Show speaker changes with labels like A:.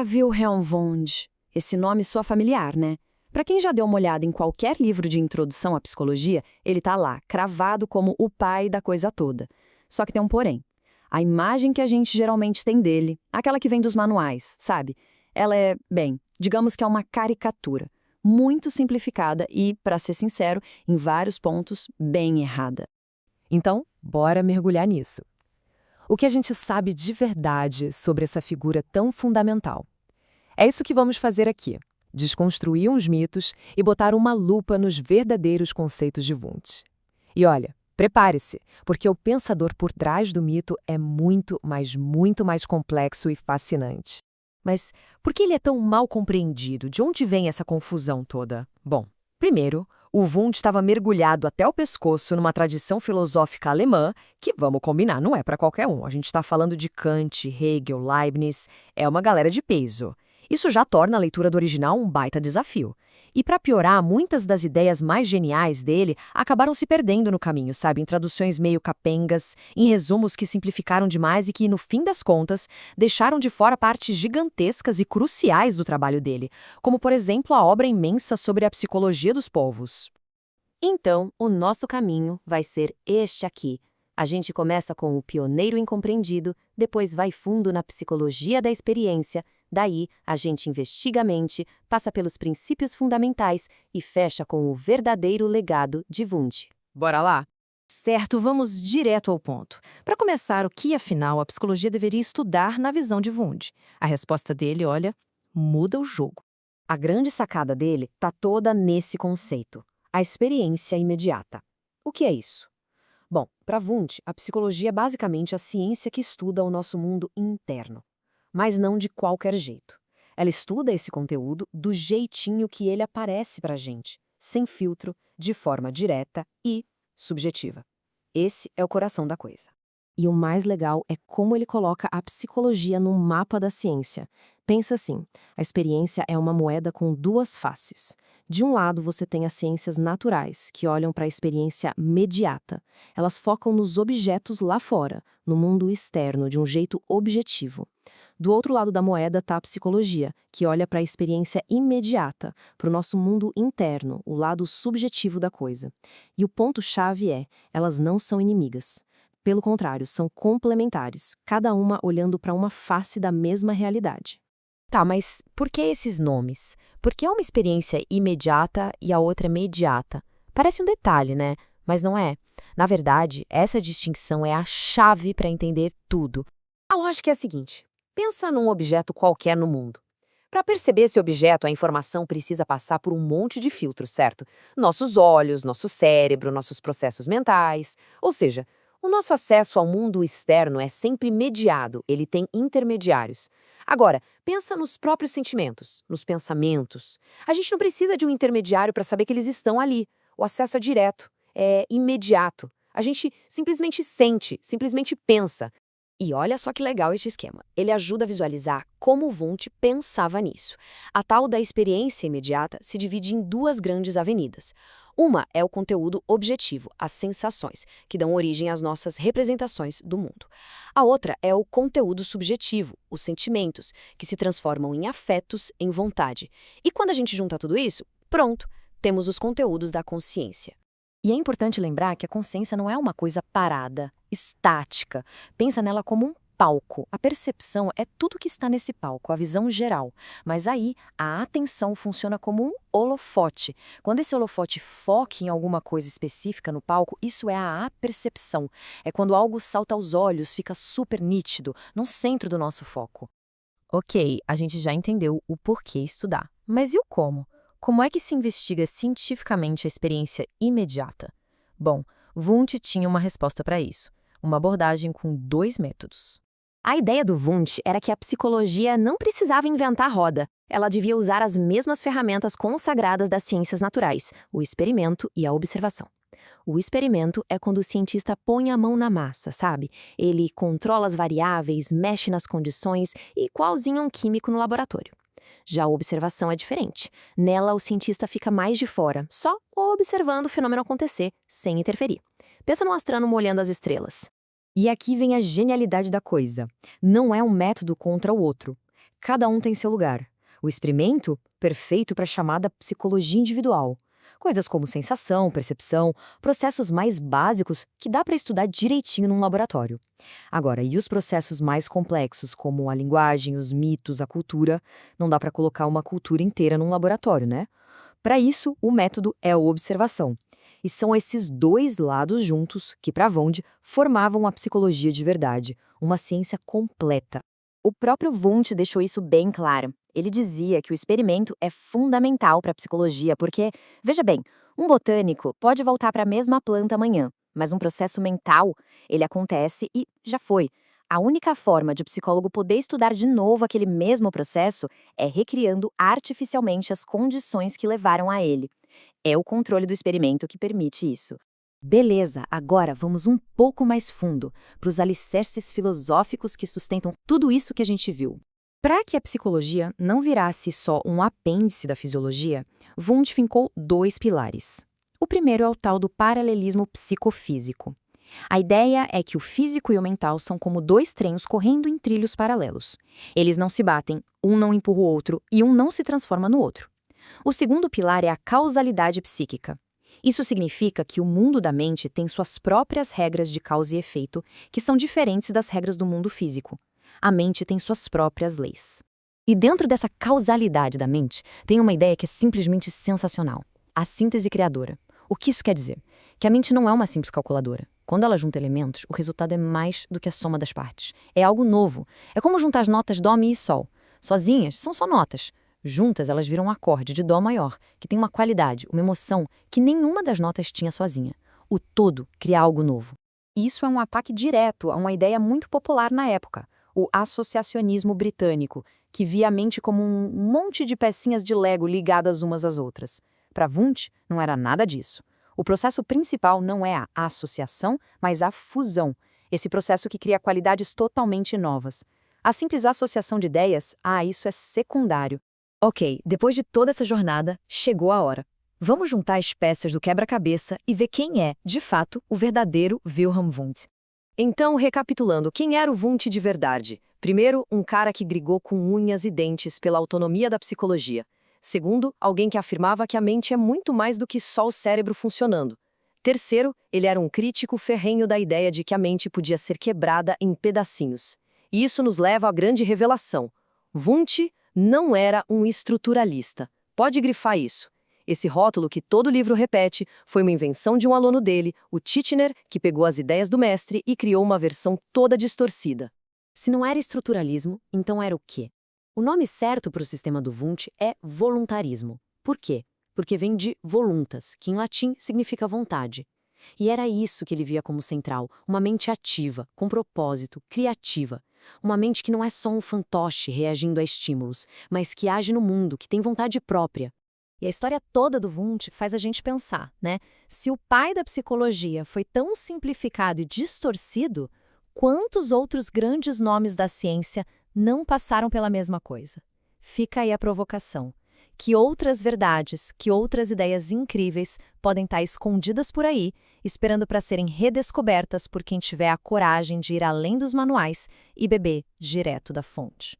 A: Wilhelm Wundt. Esse nome soa familiar, né? Para quem já deu uma olhada em qualquer livro de introdução à psicologia, ele tá lá, cravado como o pai da coisa toda. Só que tem um porém. A imagem que a gente geralmente tem dele, aquela que vem dos manuais, sabe? Ela é, bem, digamos que é uma caricatura, muito simplificada e, para ser sincero, em vários pontos, bem errada.
B: Então, bora mergulhar nisso. O que a gente sabe de verdade sobre essa figura tão fundamental? É isso que vamos fazer aqui. Desconstruir uns mitos e botar uma lupa nos verdadeiros conceitos de Wundt. E olha, prepare-se, porque o pensador por trás do mito é muito mais complexo e fascinante. Mas por que ele é tão mal compreendido? De onde vem essa confusão toda? Bom, primeiro, o Wundt estava mergulhado até o pescoço numa tradição filosófica alemã que, vamos combinar, não é para qualquer um. A gente está falando de Kant, Hegel, Leibniz, é uma galera de peso. Isso já torna a leitura do original um baita desafio. E para piorar, muitas das ideias mais geniais dele acabaram se perdendo no caminho, sabe? Em traduções meio capengas, em resumos que simplificaram demais e que, no fim das contas, deixaram de fora partes gigantescas e cruciais do trabalho dele, como, por exemplo, a obra imensa sobre a psicologia dos povos.
C: Então, o nosso caminho vai ser este aqui. A gente começa com o pioneiro incompreendido, depois vai fundo na psicologia da experiência, daí a gente investiga a mente, passa pelos princípios fundamentais e fecha com o verdadeiro legado de Wundt.
B: Bora lá?
D: Certo, vamos direto ao ponto. Para começar, o que, afinal, a psicologia deveria estudar na visão de Wundt? A resposta dele, olha, muda o jogo.
C: A grande sacada dele está toda nesse conceito, a experiência imediata. O que é isso? Bom, para Wundt, a psicologia é basicamente a ciência que estuda o nosso mundo interno, mas não de qualquer jeito. Ela estuda esse conteúdo do jeitinho que ele aparece para a gente, sem filtro, de forma direta e subjetiva. Esse é o coração da coisa.
D: E o mais legal é como ele coloca a psicologia no mapa da ciência. Pensa assim, a experiência é uma moeda com duas faces. De um lado, você tem as ciências naturais, que olham para a experiência mediata. Elas focam nos objetos lá fora, no mundo externo, de um jeito objetivo. Do outro lado da moeda está a psicologia, que olha para a experiência imediata, para o nosso mundo interno, o lado subjetivo da coisa. E o ponto-chave é, elas não são inimigas. Pelo contrário, são complementares, cada uma olhando para uma face da mesma realidade.
C: Tá, mas por que esses nomes? Por que uma experiência imediata e a outra imediata? Parece um detalhe, né? Mas não é. Na verdade, essa distinção é a chave para entender tudo. A lógica é a seguinte: pensa num objeto qualquer no mundo. Para perceber esse objeto, a informação precisa passar por um monte de filtros, certo? Nossos olhos, nosso cérebro, nossos processos mentais. Ou seja, o nosso acesso ao mundo externo é sempre mediado, ele tem intermediários. Agora, pensa nos próprios sentimentos, nos pensamentos. A gente não precisa de um intermediário para saber que eles estão ali. O acesso é direto, é imediato. A gente simplesmente sente, simplesmente pensa. E olha só que legal este esquema. Ele ajuda a visualizar como Wundt pensava nisso. A tal da experiência imediata se divide em duas grandes avenidas. Uma é o conteúdo objetivo, as sensações, que dão origem às nossas representações do mundo. A outra é o conteúdo subjetivo, os sentimentos, que se transformam em afetos, em vontade. E quando a gente junta tudo isso, pronto, temos os conteúdos da consciência. E é importante lembrar que a consciência não é uma coisa parada, estática. Pensa nela como um palco. A percepção é tudo que está nesse palco, a visão geral. Mas aí, a atenção funciona como um holofote. Quando esse holofote foca em alguma coisa específica no palco, isso é a apercepção. É quando algo salta aos olhos, fica super nítido, no centro do nosso foco.
B: Ok, a gente já entendeu o porquê estudar. Mas e o como? Como é que se investiga cientificamente a experiência imediata? Bom, Wundt tinha uma resposta para isso. Uma abordagem com 2 métodos.
C: A ideia do Wundt era que a psicologia não precisava inventar a roda. Ela devia usar as mesmas ferramentas consagradas das ciências naturais, o experimento e a observação. O experimento é quando o cientista põe a mão na massa, sabe? Ele controla as variáveis, mexe nas condições e igualzinho um químico no laboratório. Já a observação é diferente. Nela, o cientista fica mais de fora, só observando o fenômeno acontecer, sem interferir. Pensa num astrônomo olhando as estrelas.
A: E aqui vem a genialidade da coisa. Não é um método contra o outro. Cada um tem seu lugar. O experimento, perfeito para a chamada psicologia individual. Coisas como sensação, percepção, processos mais básicos que dá para estudar direitinho num laboratório. Agora, e os processos mais complexos, como a linguagem, os mitos, a cultura, não dá para colocar uma cultura inteira num laboratório, né? Para isso, o método é a observação. E são esses dois lados juntos que, para Wundt, formavam a psicologia de verdade, uma ciência completa.
C: O próprio Wundt deixou isso bem claro. Ele dizia que o experimento é fundamental para a psicologia porque, veja bem, um botânico pode voltar para a mesma planta amanhã, mas um processo mental, ele acontece e já foi. A única forma de o psicólogo poder estudar de novo aquele mesmo processo é recriando artificialmente as condições que levaram a ele. É o controle do experimento que permite isso. Beleza, agora vamos um pouco mais fundo, para os alicerces filosóficos que sustentam tudo isso que a gente viu. Para que a psicologia não virasse só um apêndice da fisiologia, Wundt fincou dois pilares. O primeiro é o tal do paralelismo psicofísico. A ideia é que o físico e o mental são como dois trens correndo em trilhos paralelos. Eles não se batem, um não empurra o outro e um não se transforma no outro. O segundo pilar é a causalidade psíquica. Isso significa que o mundo da mente tem suas próprias regras de causa e efeito, que são diferentes das regras do mundo físico. A mente tem suas próprias leis. E dentro dessa causalidade da mente, tem uma ideia que é simplesmente sensacional: a síntese criadora. O que isso quer dizer? Que a mente não é uma simples calculadora. Quando ela junta elementos, o resultado é mais do que a soma das partes. É algo novo. É como juntar as notas Dó, Mi e Sol. Sozinhas, são só notas. Juntas, elas viram um acorde de Dó maior, que tem uma qualidade, uma emoção, que nenhuma das notas tinha sozinha. O todo cria algo novo. Isso é um ataque direto a uma ideia muito popular na época, o associacionismo britânico, que via a mente como um monte de pecinhas de Lego ligadas umas às outras. Para Wundt, não era nada disso. O processo principal não é a associação, mas a fusão, esse processo que cria qualidades totalmente novas. A simples associação de ideias, isso é secundário. Ok, depois de toda essa jornada, chegou a hora. Vamos juntar as peças do quebra-cabeça e ver quem é, de fato, o verdadeiro Wilhelm Wundt. Então, recapitulando, quem era o Wundt de verdade? Primeiro, um cara que brigou com unhas e dentes pela autonomia da psicologia. Segundo, alguém que afirmava que a mente é muito mais do que só o cérebro funcionando. Terceiro, ele era um crítico ferrenho da ideia de que a mente podia ser quebrada em pedacinhos. E isso nos leva à grande revelação. Wundt não era um estruturalista. Pode grifar isso. Esse rótulo que todo livro repete foi uma invenção de um aluno dele, o Titchener, que pegou as ideias do mestre e criou uma versão toda distorcida. Se não era estruturalismo, então era o quê? O nome certo para o sistema do Wundt é voluntarismo. Por quê? Porque vem de voluntas, que em latim significa vontade. E era isso que ele via como central, uma mente ativa, com propósito, criativa. Uma mente que não é só um fantoche reagindo a estímulos, mas que age no mundo, que tem vontade própria. E a história toda do Wundt faz a gente pensar, né? Se o pai da psicologia foi tão simplificado e distorcido, quantos outros grandes nomes da ciência não passaram pela mesma coisa? Fica aí a provocação. Que outras verdades, que outras ideias incríveis podem estar escondidas por aí, esperando para serem redescobertas por quem tiver a coragem de ir além dos manuais e beber direto da fonte.